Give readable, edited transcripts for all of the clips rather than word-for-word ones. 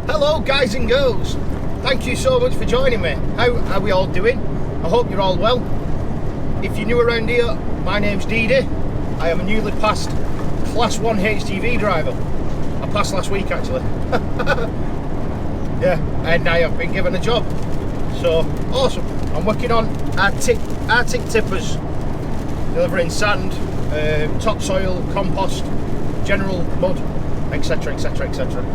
Hello guys and girls, thank you so much for joining me. How are we all doing? I hope you're all well. If you're new around here, my name's Deady. I am a newly passed Class 1 HGV driver. I passed last week actually. Yeah, and I have been given a job. So, awesome. I'm working on Arctic tippers, delivering sand, topsoil, compost, general mud, etc, etc, etc.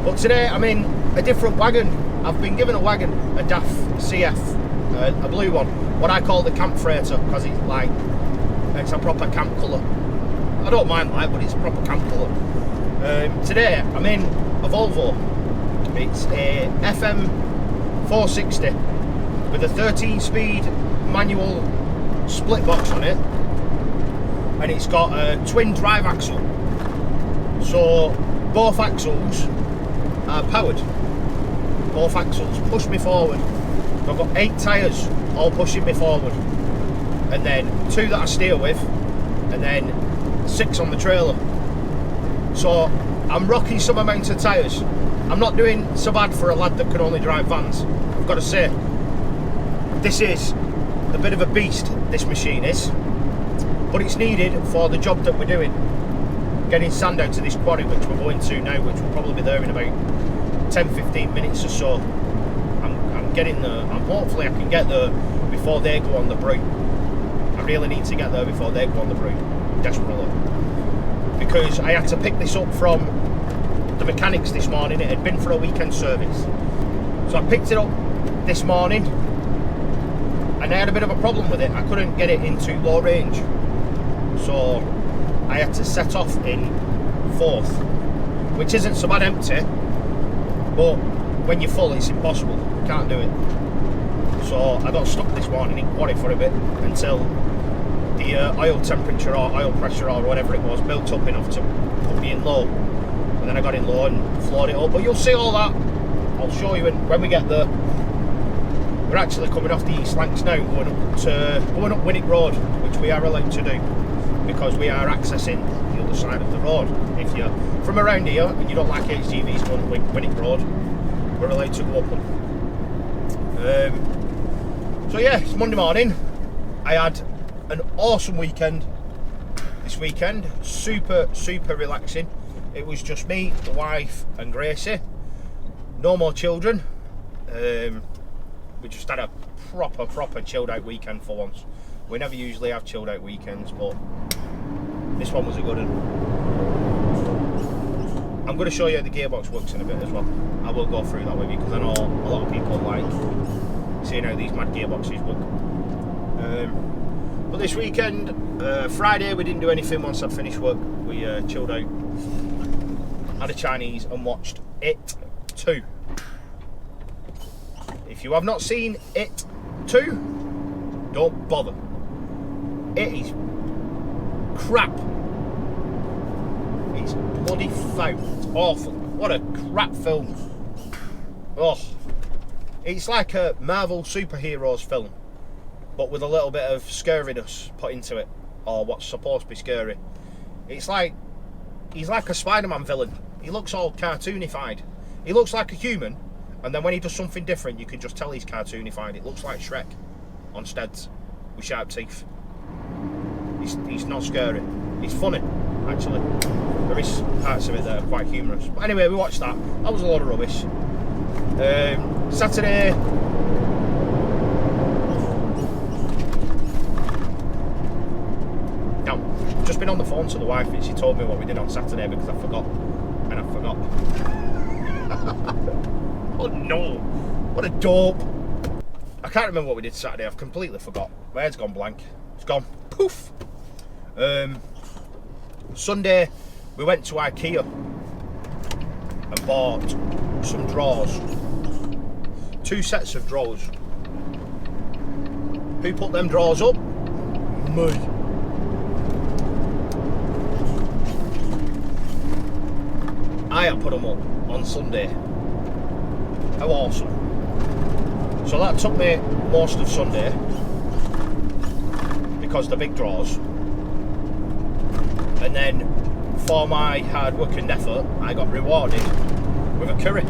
But today I'm in a different wagon. I've been given a wagon, a DAF CF, a blue one, what I call the camp freighter, because it's a proper camp colour. I don't mind that, but it's a proper camp colour. Today I'm in a Volvo. It's a FM 460 with a 13-speed manual split box on it, and it's got a twin drive axle. So both axles are powered. Both axles push me forward. I've got 8 tyres all pushing me forward, and then 2 that I steer with, and then 6 on the trailer. So I'm rocking some amount of tyres. I'm not doing so bad for a lad that can only drive vans. I've got to say, this is a bit of a beast, this machine is, but it's needed for the job that we're doing. Getting sand out to this quarry, which we're going to now, which will probably be there in about 10-15 minutes or so. I'm getting there, and hopefully I can get there before they go on the brew. I really need to get there before they go on the brew, desperately. Because I had to pick this up from the mechanics this morning. It had been for a weekend service. So I picked it up this morning, and I had a bit of a problem with it. I couldn't get it into low range. So I had to set off in 4th, which isn't so bad empty, but when you're full it's impossible, you can't do it. So I got stuck this morning in quarry for a bit until the oil temperature or oil pressure or whatever it was built up enough to put me in low, and then I got in low and floored it up. But you'll see all that, I'll show you when we get there. We're actually coming off the East Lancs now, going up Winnick Road, which we are allowed to do, because we are accessing the other side of the road. If you're from around here and you don't like HGVs going up Winnick Road, we're allowed to go up them. So yeah, it's Monday morning. I had an awesome weekend this weekend, super relaxing. It was just me, the wife and Gracie, no more children. We just had a proper chilled out weekend for once. We never usually have chilled out weekends, but this one was a good one. I'm going to show you how the gearbox works in a bit as well. I will go through that with you, because I know a lot of people like seeing how these mad gearboxes work. But this weekend, Friday, we didn't do anything. Once I'd finished work, we chilled out, had a Chinese and watched It 2. If you have not seen It 2, don't bother. It is crap. It's bloody foul. It's awful. What a crap film. Oh, it's like a Marvel superheroes film, but with a little bit of scariness put into it, or what's supposed to be scary. It's like, he's like a Spider-Man villain. He looks all cartoonified. He looks like a human, and then when he does something different, you can just tell he's cartoonified. It looks like Shrek on steads with sharp teeth. He's not scary. He's funny, actually. There is parts of it that are quite humorous. But anyway, we watched that. That was a lot of rubbish. Saturday, now, just been on the phone to the wife, and she told me what we did on Saturday, because I forgot. And I forgot. Oh no, what a dope. I can't remember what we did Saturday. I've completely forgot. My head's gone blank. It's gone poof. Sunday, we went to IKEA and bought some drawers. 2 sets of drawers. Who put them drawers up? Me. I put them up on Sunday. How awesome. So that took me most of Sunday, because the big drawers. And then for my hard work and effort, I got rewarded with a curry.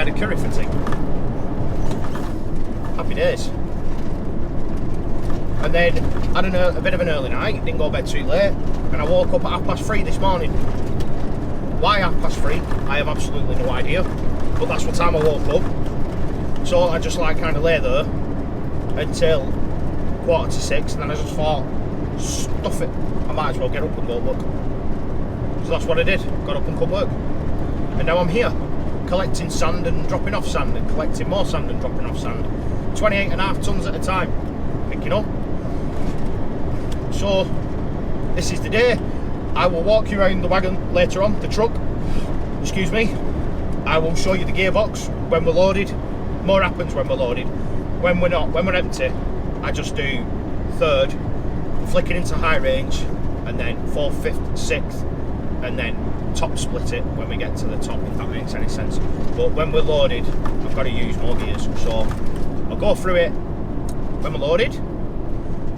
had a curry for tea. Happy days. And then had a bit of an early night, didn't go to bed too late, and I woke up at 3:30 this morning. Why 3:30? I have absolutely no idea, but that's what time I woke up. So I just like kind of lay there until 5:45, and then I just thought, stuff it, I might as well get up and go work. So that's what I did, got up and come work. And now I'm here, collecting sand and dropping off sand, and collecting more sand and dropping off sand. 28.5 tonnes at a time, picking up. So this is the day. I will walk you around the wagon later on, the truck, excuse me. I will show you the gearbox when we're loaded. More happens when we're loaded. When we're not, when we're empty, I just do third, flicking into high range, and then fourth, fifth, sixth, and then top split it when we get to the top, if that makes any sense. But when we're loaded, I've got to use more gears. So I'll go through it when we're loaded.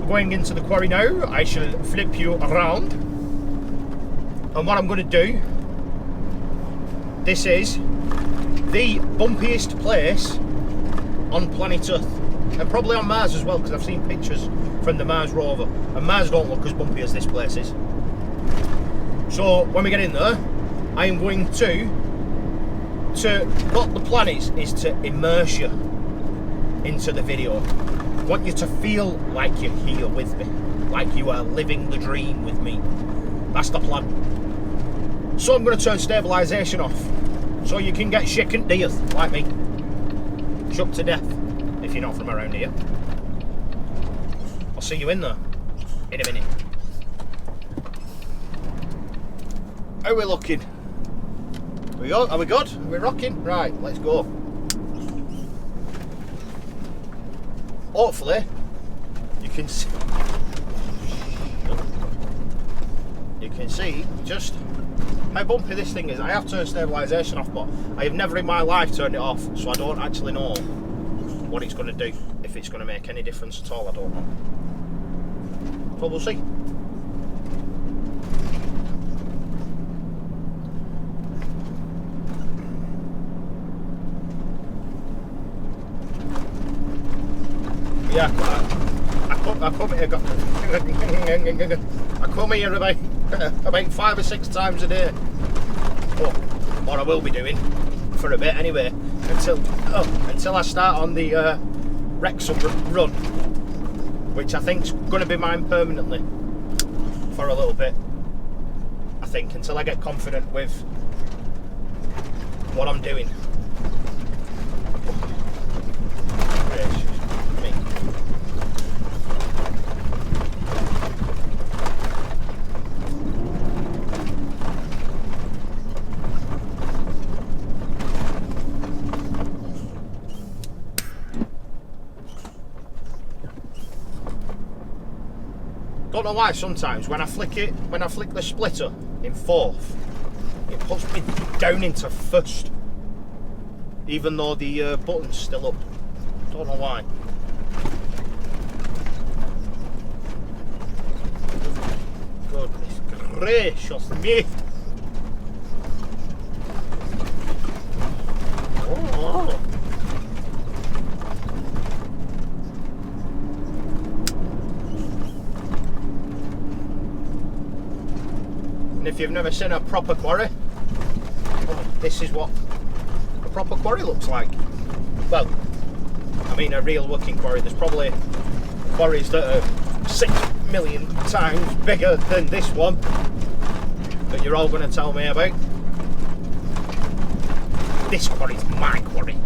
We're going into the quarry now. I shall flip you around. And what I'm going to do, this is the bumpiest place on planet Earth, and probably on Mars as well, because I've seen pictures from the Mars rover, and Mars don't look as bumpy as this place is. So when we get in there, I am going to what the plan is to immerse you into the video. I want you to feel like you're here with me, like you are living the dream with me. That's the plan. So I'm going to turn stabilisation off, so you can get shaken to death, like me. Shook to death, if you're not from around here. I'll see you in there, in a minute. How are we looking? Are we good? Are we good? Are we rocking? Right, let's go. Hopefully, you can see just how bumpy this thing is. I have turned stabilisation off, but I have never in my life turned it off, so I don't actually know what it's going to do, if it's going to make any difference at all. I don't know. So we'll see. Yeah, I come here about 5 or 6 times a day. Or I will be doing for a bit anyway, until I start on the Wrexham run, which I think's going to be mine permanently for a little bit. I think until I get confident with what I'm doing. Don't know why sometimes when I flick the splitter in fourth, it puts me down into first, even though the button's still up. Don't know why. Goodness gracious me! Oh. If you've never seen a proper quarry, this is what a proper quarry looks like. Well, I mean a real working quarry. There's probably quarries that are 6 million times bigger than this one that you're all going to tell me about. This quarry's my quarry.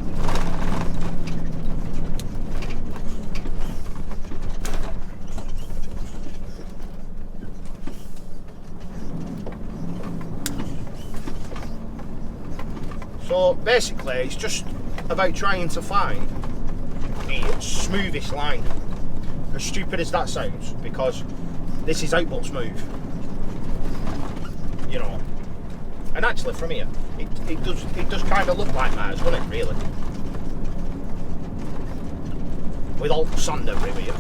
So basically it's just about trying to find the smoothest line. As stupid as that sounds, because this is outboard smooth, you know. And actually from here, it does kind of look like Mars, doesn't it, really? With all the sand everywhere here.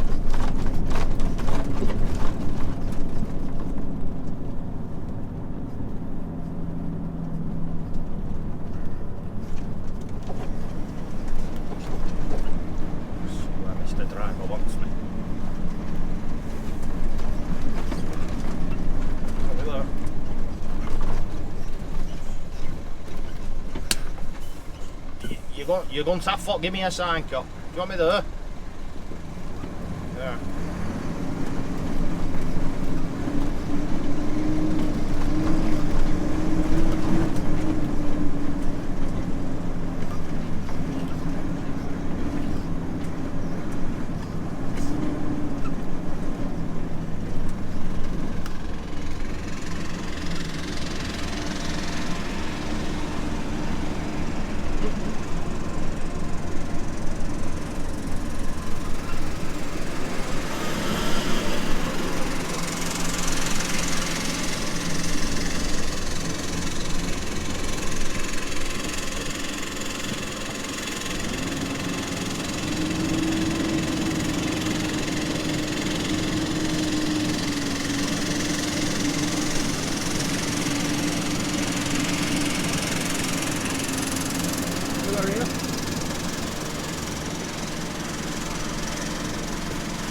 you're going to have to give me a sign, cop. Do you want me there? Yeah.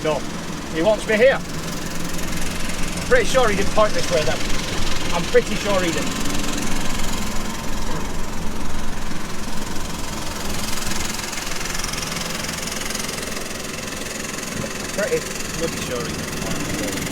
No, he wants me here. I'm pretty sure he didn't point this way then. I'm pretty sure he didn't. Pretty bloody sure he didn't point this way.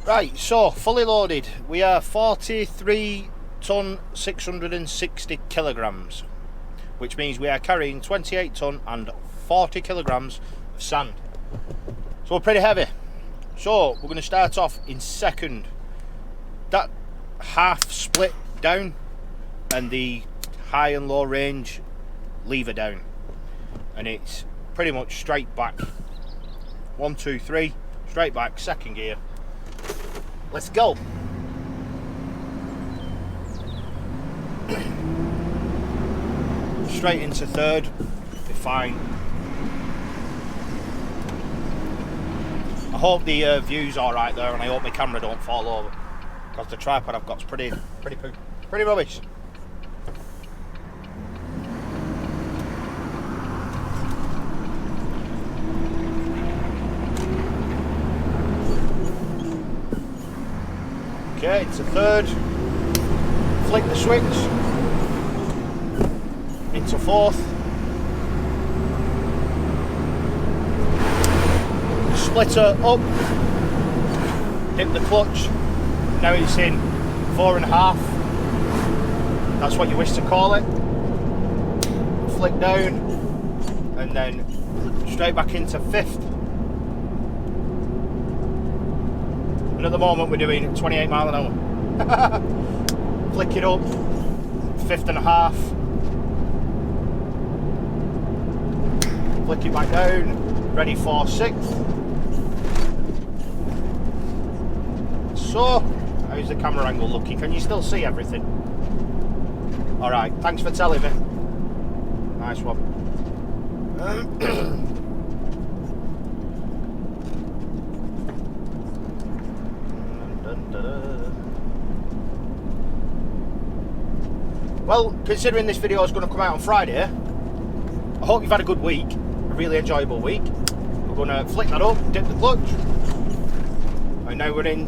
Right, so fully loaded, we are 43 tonne 660 kilograms, which means we are carrying 28 tonne and 40 kilograms of sand. So we're pretty heavy. So we're going to start off in second. That half split down and the high and low range lever down, and it's pretty much straight back. 1, 2, 3, straight back, second gear. Let's go. Straight into third, be fine. I hope the view's alright there, and I hope my camera don't fall over, because the tripod I've got's pretty rubbish. Okay, into third, flick the switch, into fourth, splitter up, dip the clutch, now it's in 4.5, that's what you wish to call it, flick down, and then straight back into fifth. And at the moment we're doing 28 mile an hour. Flick it up, 5.5. Flick it back down, ready for 6th. So, how's the camera angle looking? Can you still see everything? Alright, thanks for telling me. Nice one. Well, considering this video is going to come out on Friday, I hope you've had a good week, a really enjoyable week. We're going to flick that up, dip the clutch, and now we're in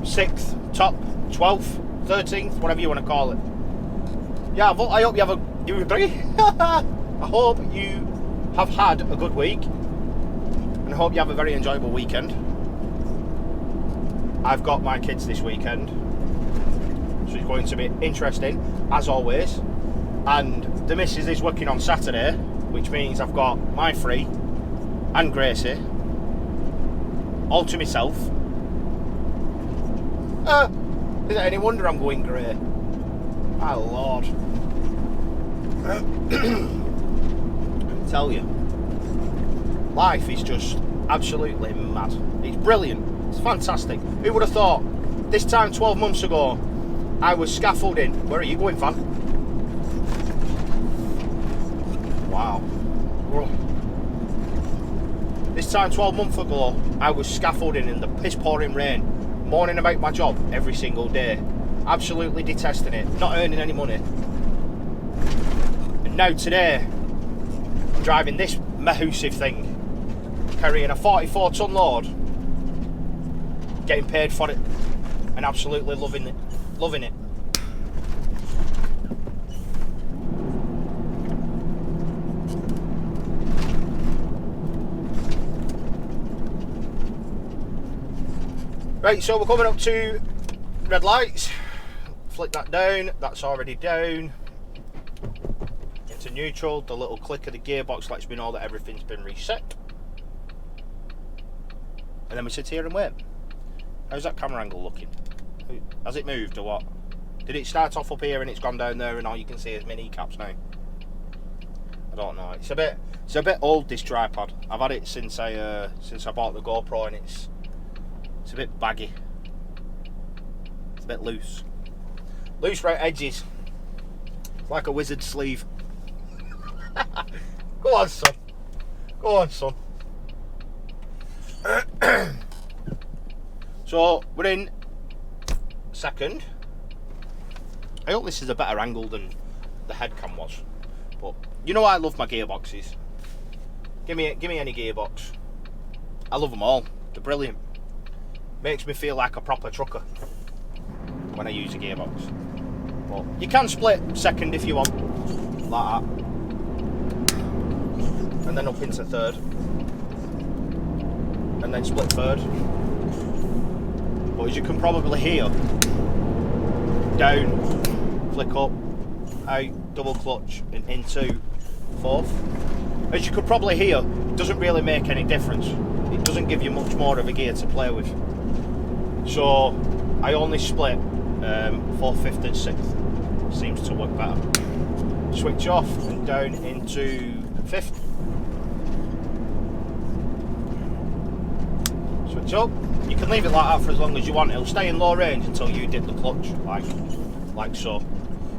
6th, top, 12th, 13th, whatever you want to call it. Yeah, I hope you have you agree? I hope you have had a good week, and I hope you have a very enjoyable weekend. I've got my kids this weekend, so it's going to be interesting, as always. And the missus is working on Saturday, which means I've got my free and Gracie all to myself. Is it any wonder I'm going grey? My lord. I tell you, life is just absolutely mad. It's brilliant. It's fantastic. Who would have thought this time 12 months ago I was scaffolding. Where are you going, Van? Wow. This time 12 months ago I was scaffolding in the piss pouring rain, moaning about my job every single day, absolutely detesting it, not earning any money. And now today I'm driving this massive thing, carrying a 44 tonne load, getting paid for it, and absolutely loving it. Right, so we're coming up to red lights. Flick that down, that's already down. Into neutral, the little click of the gearbox lets me know that everything's been reset. And then we sit here and wait. How's that camera angle looking? Has it moved or what? Did it start off up here and it's gone down there and all you can see is my kneecaps now? I don't know. It's a bit old, this tripod. I've had it since I bought the GoPro, and it's a bit baggy. It's a bit loose. Loose right edges. It's like a wizard's sleeve. Go on, son. Go on, son. So we're in second. I hope this is a better angle than the head cam was, but you know I love my gearboxes. Give me any gearbox. I love them all. They're brilliant. Makes me feel like a proper trucker when I use a gearbox. But you can split second if you want, like that, and then up into third, and then split third. But as you can probably hear, down, flick up, out, double clutch, and into fourth. As you could probably hear, it doesn't really make any difference. It doesn't give you much more of a gear to play with. So I only split 4th, 5th and 6th. Seems to work better. Switch off and down into 5th. Switch up. You can leave it like that for as long as you want. It'll stay in low range until you dip the clutch, like so.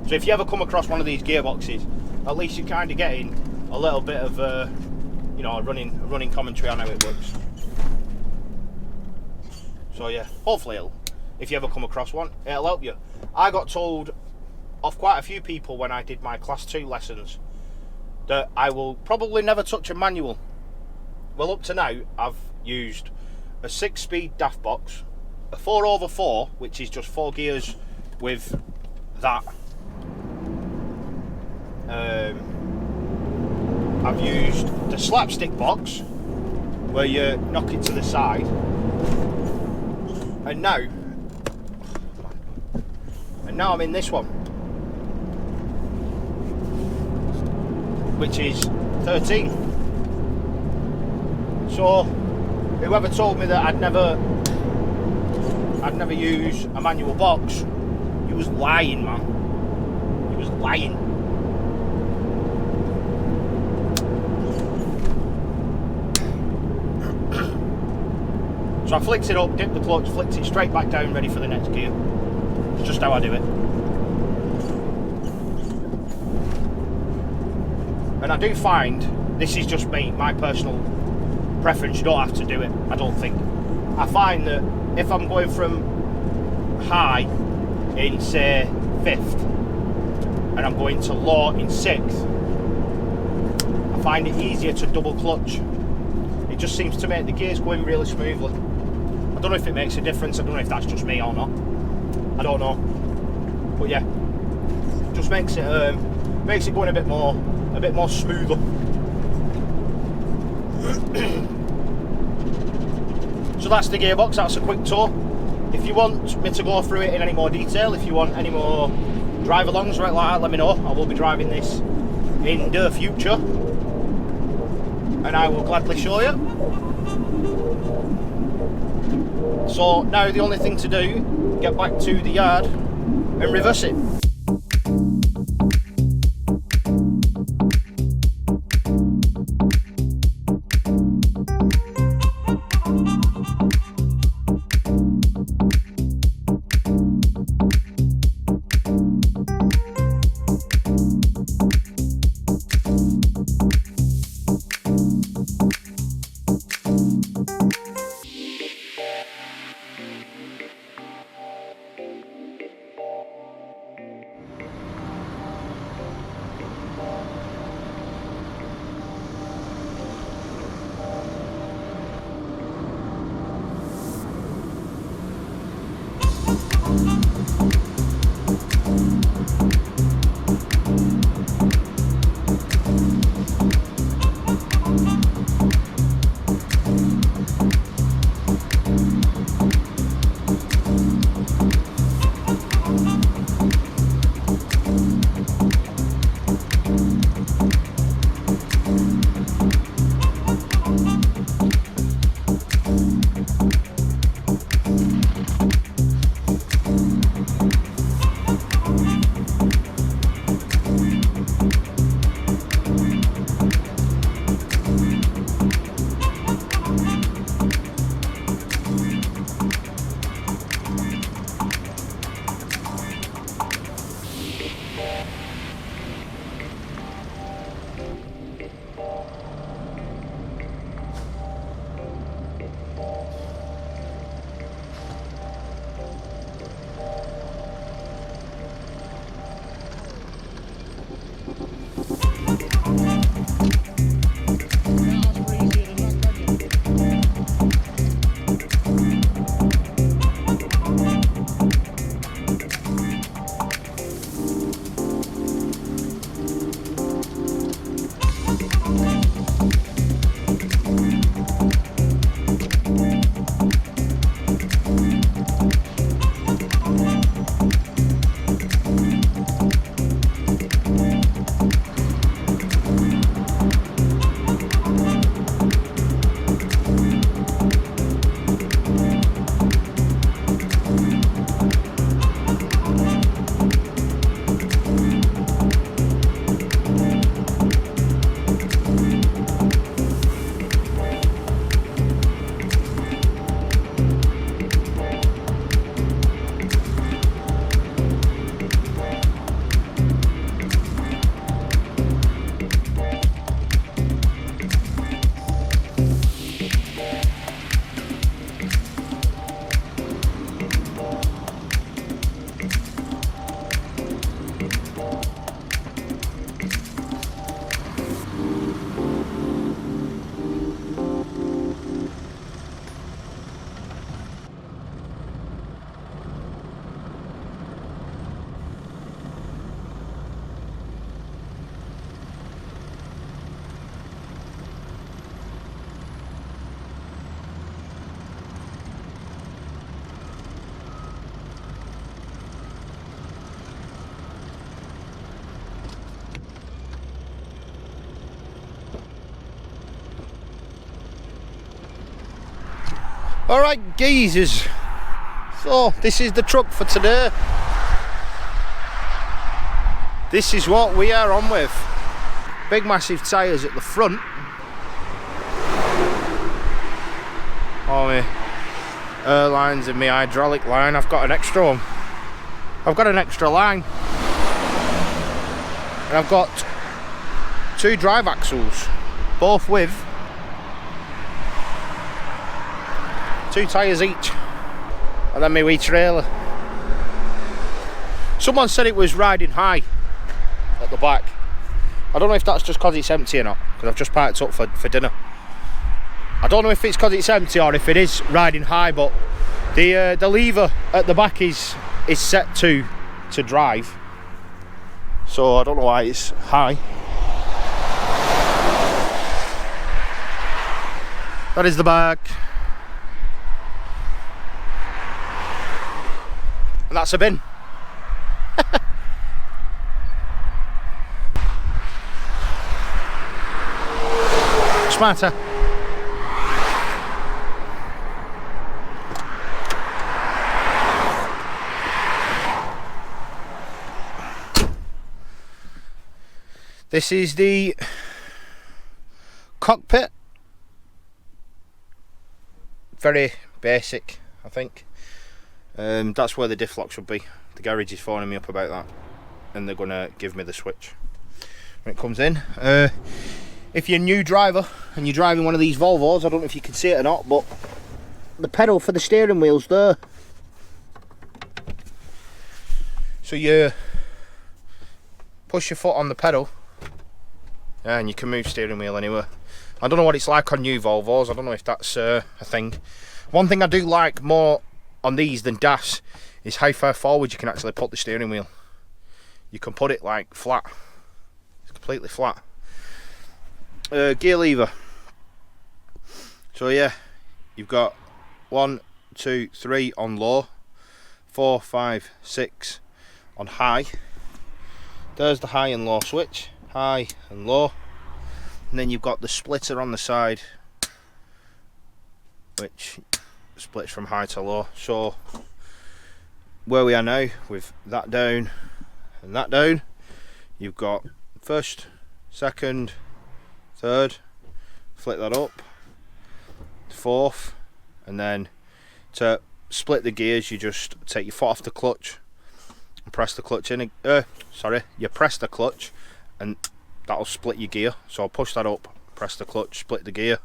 So if you ever come across one of these gearboxes, at least you're kind of getting a little bit of you know, a running commentary on how it works. So yeah, hopefully if you ever come across one, it'll help you. I got told off quite a few people when I did my class 2 lessons that I will probably never touch a manual. Well, up to now I've used a 6-speed daft box, a 4/4, which is just 4 gears with that. I've used the slapstick box where you knock it to the side, and now I'm in this one, which is 13. So whoever told me that I'd never use a manual box, he was lying, man. He was lying. So I flicked it up, dipped the clutch, flicked it straight back down, ready for the next gear. It's just how I do it. And I do find, this is just me, my personal preference, you don't have to do it, I don't think. I find that if I'm going from high in, say, 5th, and I'm going to low in 6th, I find it easier to double clutch. It just seems to make the gears go in really smoothly. I don't know if it makes a difference, I don't know if that's just me or not. I don't know. But yeah, just makes it going a bit more smoother. So that's the gearbox, that's a quick tour. If you want me to go through it in any more detail, if you want any more drive alongs right like that, let me know. I will be driving this in the future, and I will gladly show you. So now the only thing to do, get back to the yard and reverse it. Alright geezers, so this is the truck for today. This is what we are on with. Big massive tyres at the front. All my air lines and my hydraulic line, I've got an extra one. I've got an extra line. And I've got 2 drive axles, both with 2 tyres each. And then my wee trailer. Someone said it was riding high at the back. I don't know if that's just because it's empty or not, because I've just parked up for dinner. I don't know if it's because it's empty or if it is riding high, but the lever at the back is set to drive, so I don't know why it's high. That is the back, and that's a bin. Smarter. This is the cockpit. Very basic, I think. That's where the diff lock should be. The garage is phoning me up about that, and they're going to give me the switch when it comes in. If you're a new driver and you're driving one of these Volvos, I don't know if you can see it or not, but the pedal for the steering wheel's there. So you push your foot on the pedal and you can move steering wheel anywhere. I don't know what it's like on new Volvos, I don't know if that's a thing. One thing I do like more on these than DAS is how far forward you can actually put the steering wheel. You can put it like flat, it's completely flat. Gear lever. So yeah, you've got 1, 2, 3 on low, 4, 5, 6 on high. There's the high and low switch, high and low, and then you've got the splitter on the side, which splits from high to low. So where we are now, with that down and that down, you've got first, second, third, flip that up, fourth, and then to split the gears you just take your foot off the clutch and press the clutch in. You press the clutch and that'll split your gear. So I'll push that up, press the clutch, split the gear,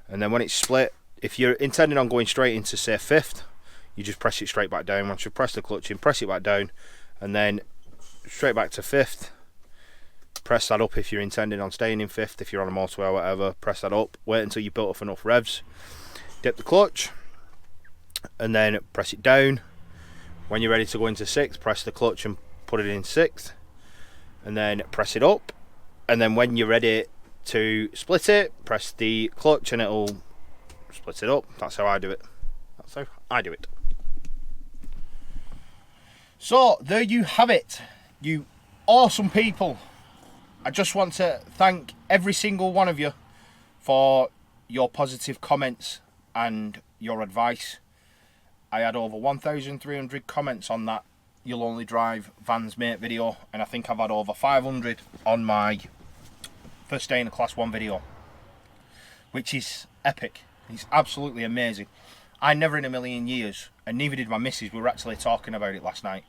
and then when it's split, if you're intending on going straight into say fifth, you just press it straight back down. Once you press the clutch in, press it back down, and then straight back to fifth. Press that up if you're intending on staying in fifth. If you're on a motorway or whatever, press that up, wait until you've built up enough revs, dip the clutch, and then press it down. When you're ready to go into sixth, press the clutch and put it in sixth, and then press it up, and then when you're ready to split it, press the clutch and it'll split it up. That's how I do it. That's how I do it. So there you have it, you awesome people. I just want to thank every single one of you for your positive comments and your advice. I had over 1,300 comments on that You'll Only Drive Vans Mate video, and I think I've had over 500 on my first day in a Class 1 video, which is epic. It's absolutely amazing. I never in a million years, and neither did my missus, we were actually talking about it last night,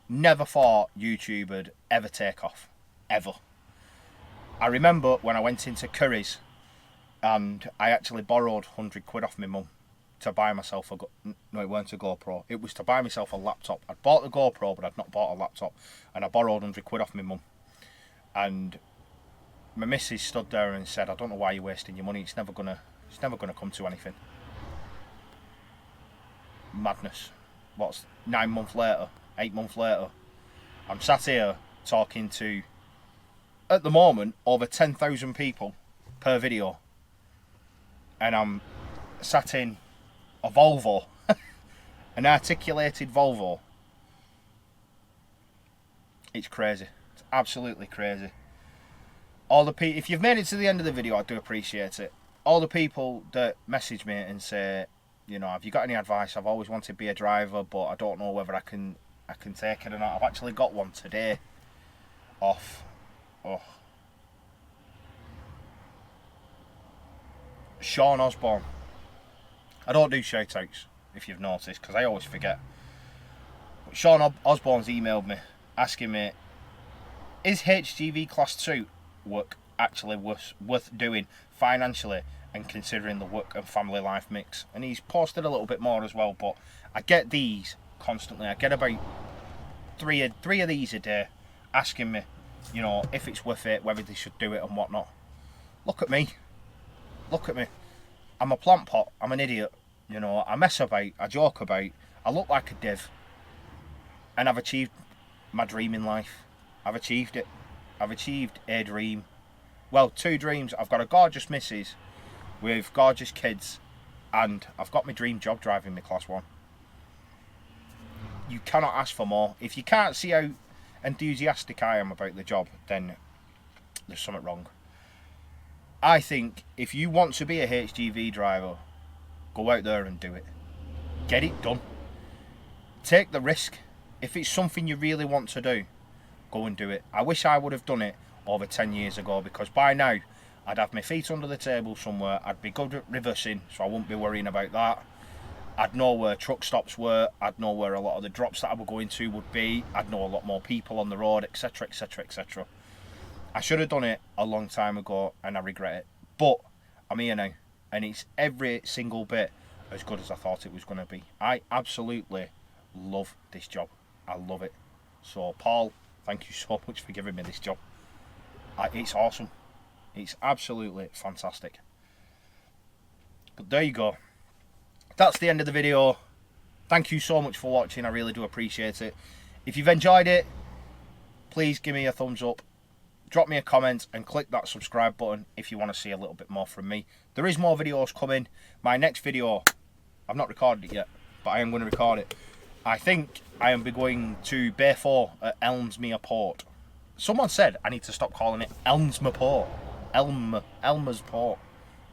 never thought YouTube would ever take off. Ever. I remember when I went into Curry's and I actually borrowed 100 quid off my mum to buy myself a no, it weren't a GoPro, it was to buy myself a laptop. I'd bought the GoPro but I'd not bought a laptop, and I borrowed 100 quid off my mum, and my missus stood there and said, I don't know why you're wasting your money, it's never gonna come to anything. Madness. What's 9 months later, 8 months later, I'm sat here talking to, at the moment, over 10,000 people per video, and I'm sat in a Volvo, an articulated Volvo. It's crazy. It's absolutely crazy. All the people, if you've made it to the end of the video, I do appreciate it. All the people that message me and say, You know, have you got any advice? I've always wanted to be a driver, but I don't know whether I can take it or not. I've actually got one today off. Oh. Sean Osborne. I don't do shout outs, if you've noticed, because I always forget. But Sean Osborne's emailed me asking me, is HGV Class 2 work actually worth doing financially and considering the work and family life mix? And he's posted a little bit more as well, but I get these constantly. I get about three of these a day asking me, you know, if it's worth it, whether they should do it and whatnot. Look at me. Look at me. I'm a plant pot. I'm an idiot. You know, I mess about. I joke about. I look like a div. And I've achieved my dream in life. I've achieved it. I've achieved a dream. Well, 2 dreams. I've got a gorgeous missus with gorgeous kids. And I've got my dream job driving my Class 1. You cannot ask for more. If you can't see how enthusiastic I am about the job, then there's something wrong. I think if you want to be a HGV driver, go out there and do it. Get it done. Take the risk. If it's something you really want to do, go and do it. I wish I would have done it over 10 years ago, because by now I'd have my feet under the table somewhere. I'd be good at reversing, so I wouldn't be worrying about that. I'd know where truck stops were. I'd know where a lot of the drops that I were going to would be. I'd know a lot more people on the road, etc, etc, etc. I should have done it a long time ago, and I regret it. But I'm here now, and it's every single bit as good as I thought it was going to be. I absolutely love this job. I love it. So, Paul, thank you so much for giving me this job. It's awesome. It's absolutely fantastic. But there you go. That's the end of the video. Thank you so much for watching. I really do appreciate it. If you've enjoyed it, please give me a thumbs up. Drop me a comment and click that subscribe button if you want to see a little bit more from me. There is more videos coming. My next video, I've not recorded it yet, but I am going to record it. I think I am going to Bay 4 at Elmsmere Port. Someone said I need to stop calling it Elmsmere Port. Elmer's Port.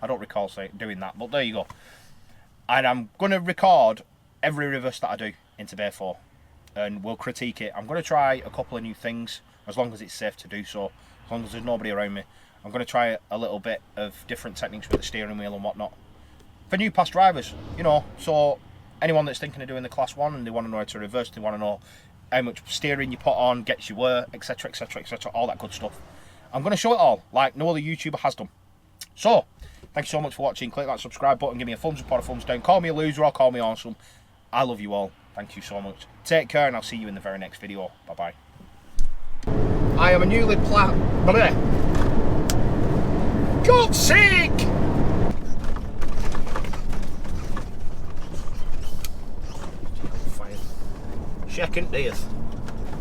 I don't recall doing that, but there you go. And I'm going to record every reverse that I do into Bay 4. And we'll critique it. I'm going to try a couple of new things, as long as it's safe to do so. As long as there's nobody around me. I'm going to try a little bit of different techniques with the steering wheel and whatnot. For new past drivers, you know. So anyone that's thinking of doing the Class 1 and they want to know how to reverse, they want to know how much steering you put on, gets you where, etc, etc, etc, all that good stuff. I'm going to show it all, like no other YouTuber has done. So, thank you so much for watching. Click that subscribe button, give me a thumbs up or a thumbs down. Call me a loser or call me awesome. I love you all. Thank you so much. Take care, and I'll see you in the very next video. Bye-bye. I am a newly God's sake! Fine. Second death.